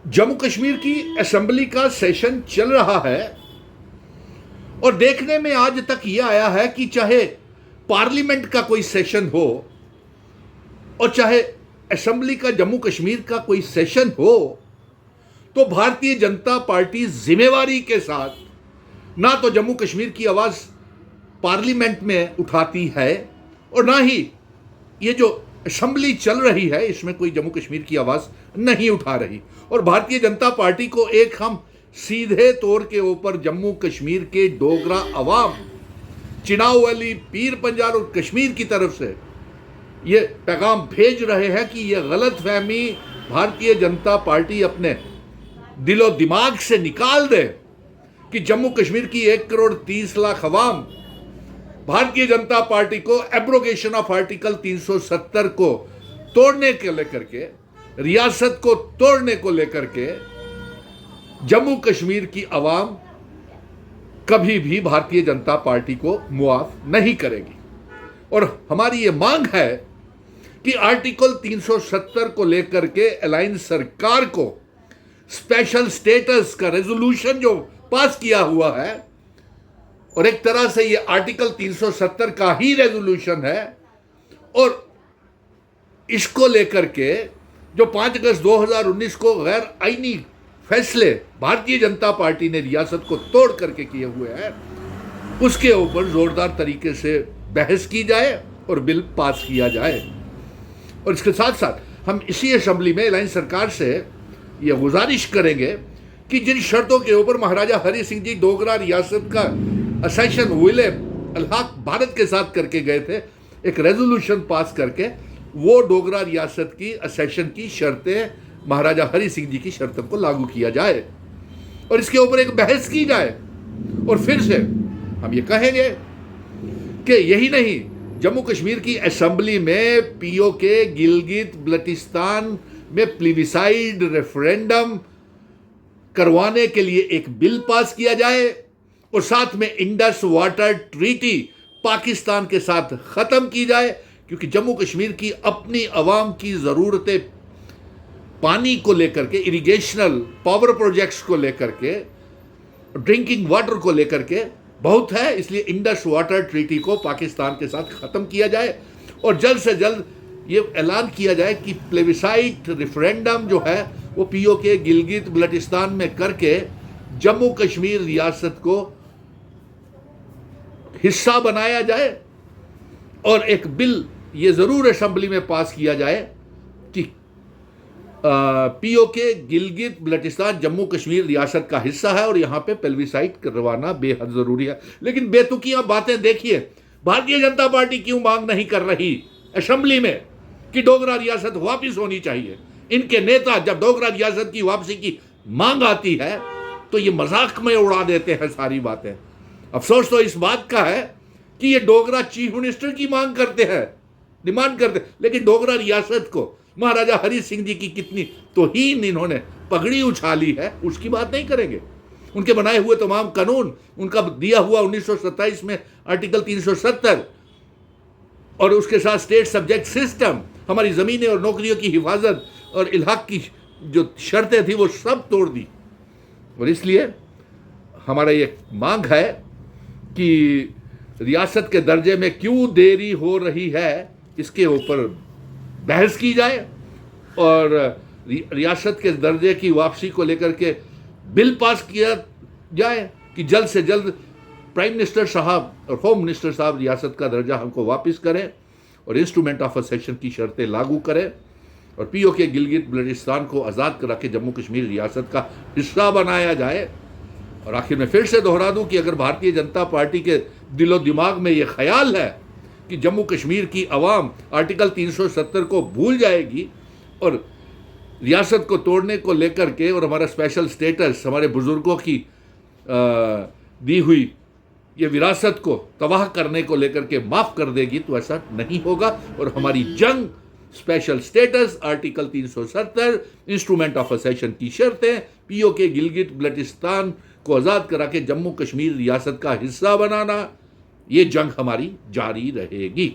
जम्मू कश्मीर की असेंबली का सेशन चल रहा है और देखने में आज तक यह आया है कि चाहे पार्लियामेंट का कोई सेशन हो और चाहे असेंबली का जम्मू कश्मीर का कोई सेशन हो, तो भारतीय जनता पार्टी जिम्मेवारी के साथ ना तो जम्मू कश्मीर की आवाज़ पार्लियामेंट में उठाती है और ना ही ये जो असेंबली चल रही है इसमें कोई जम्मू कश्मीर की आवाज़ नहीं उठा रही। और भारतीय जनता पार्टी को एक हम सीधे तौर के ऊपर जम्मू कश्मीर के डोगरा अवाम, चिनाव वाली, पीर पंजाल और कश्मीर की तरफ से ये पैगाम भेज रहे हैं कि ये गलत फहमी भारतीय जनता पार्टी अपने दिलो दिमाग से निकाल दे कि जम्मू कश्मीर की 1,30,00,000 अवाम भारतीय जनता पार्टी को एब्रोगेशन ऑफ आर्टिकल 370 को तोड़ने के लेकर के, रियासत को तोड़ने को लेकर के जम्मू कश्मीर की आवाम कभी भी भारतीय जनता पार्टी को मुआफ नहीं करेगी। और हमारी ये मांग है कि आर्टिकल 370 को लेकर के अलायंस सरकार को स्पेशल स्टेटस का रेजोल्यूशन जो पास किया हुआ है, और एक तरह से ये आर्टिकल 370 का ही रेजोल्यूशन है, और इसको लेकर के जो 5 अगस्त 2019 को गैर आईनी फैसले भारतीय जनता पार्टी ने रियासत को तोड़ करके किए हुए हैं, उसके ऊपर जोरदार तरीके से बहस की जाए और बिल पास किया जाए। और इसके साथ साथ हम इसी असेंबली में अलायंस सरकार से ये गुजारिश करेंगे कि जिन शर्तों के ऊपर महाराजा हरि सिंह जी डोगरा रियासत का असेशन विले अलहक भारत के साथ करके गए थे, एक रेजोल्यूशन पास करके वो डोगरा रियासत की असेशन की शर्तें महाराजा हरि सिंह जी की शर्तों को लागू किया जाए और इसके ऊपर एक बहस की जाए। और फिर से हम ये कहेंगे कि यही नहीं, जम्मू कश्मीर की असेंबली में पीओके गिलगित बल्टिस्तान में प्लेबिसाइड रेफरेंडम करवाने के लिए एक बिल पास किया जाए और साथ में इंडस वाटर ट्रीटी पाकिस्तान के साथ ख़त्म की जाए, क्योंकि जम्मू कश्मीर की अपनी आवाम की ज़रूरतें पानी को लेकर के, इरिगेशनल पावर प्रोजेक्ट्स को लेकर के, ड्रिंकिंग वाटर को लेकर के बहुत है। इसलिए इंडस वाटर ट्रीटी को पाकिस्तान के साथ ख़त्म किया जाए और जल्द से जल्द ये ऐलान किया जाए कि प्लेबिसाइट रेफरेंडम जो है वो पीओके गिलगित बल्टिस्तान में करके जम्मू कश्मीर रियासत को हिस्सा बनाया जाए। और एक बिल ये ज़रूर असेंबली में पास किया जाए कि पीओके गिलगित बल्टिस्तान जम्मू कश्मीर रियासत का हिस्सा है और यहाँ पे प्लेबिसाइट करवाना बेहद ज़रूरी है। लेकिन बेतुकियाँ बातें देखिए, भारतीय जनता पार्टी क्यों मांग नहीं कर रही असेंबली में कि डोगरा रियासत वापस होनी चाहिए। इनके नेता जब डोगरा रियासत की वापसी की मांग आती है तो ये मजाक में उड़ा देते हैं सारी बातें। अफसोस तो इस बात का है कि ये डोगरा चीफ मिनिस्टर की मांग करते हैं, डिमांड करते हैं, लेकिन डोगरा रियासत को महाराजा हरि सिंह जी की कितनी तौहीन इन्होंने पगड़ी उछाली है उसकी बात नहीं करेंगे। उनके बनाए हुए तमाम कानून, उनका दिया हुआ 1927 में आर्टिकल 370 और उसके साथ स्टेट सब्जेक्ट सिस्टम, हमारी ज़मीनें और नौकरियों की हिफाजत और इलाक़ की जो शर्तें थी वो सब तोड़ दी। और इसलिए हमारा ये मांग है कि रियासत के दर्जे में क्यों देरी हो रही है इसके ऊपर बहस की जाए और रियासत के दर्जे की वापसी को लेकर के बिल पास किया जाए कि जल्द से जल्द प्राइम मिनिस्टर साहब और होम मिनिस्टर साहब रियासत का दर्जा हमको वापस करें और इंस्ट्रूमेंट ऑफ असेशन की शर्तें लागू करें और पीओके गिलगित बल्टिस्तान को आज़ाद करा के जम्मू कश्मीर रियासत का हिस्सा बनाया जाए। और आखिर में फिर से दोहरा दूं कि अगर भारतीय जनता पार्टी के दिलो दिमाग में ये ख्याल है कि जम्मू कश्मीर की आवाम आर्टिकल 370 को भूल जाएगी और रियासत को तोड़ने को लेकर के और हमारा स्पेशल स्टेटस, हमारे बुज़ुर्गों की दी हुई ये विरासत को तबाह करने को लेकर के माफ़ कर देगी, तो ऐसा नहीं होगा। और हमारी जंग special status, article 370, instrument of accession की शर्तें, पीओके गिलगित बल्टिस्तान को आज़ाद करा के जम्मू कश्मीर रियासत का हिस्सा बनाना, ये जंग हमारी जारी रहेगी।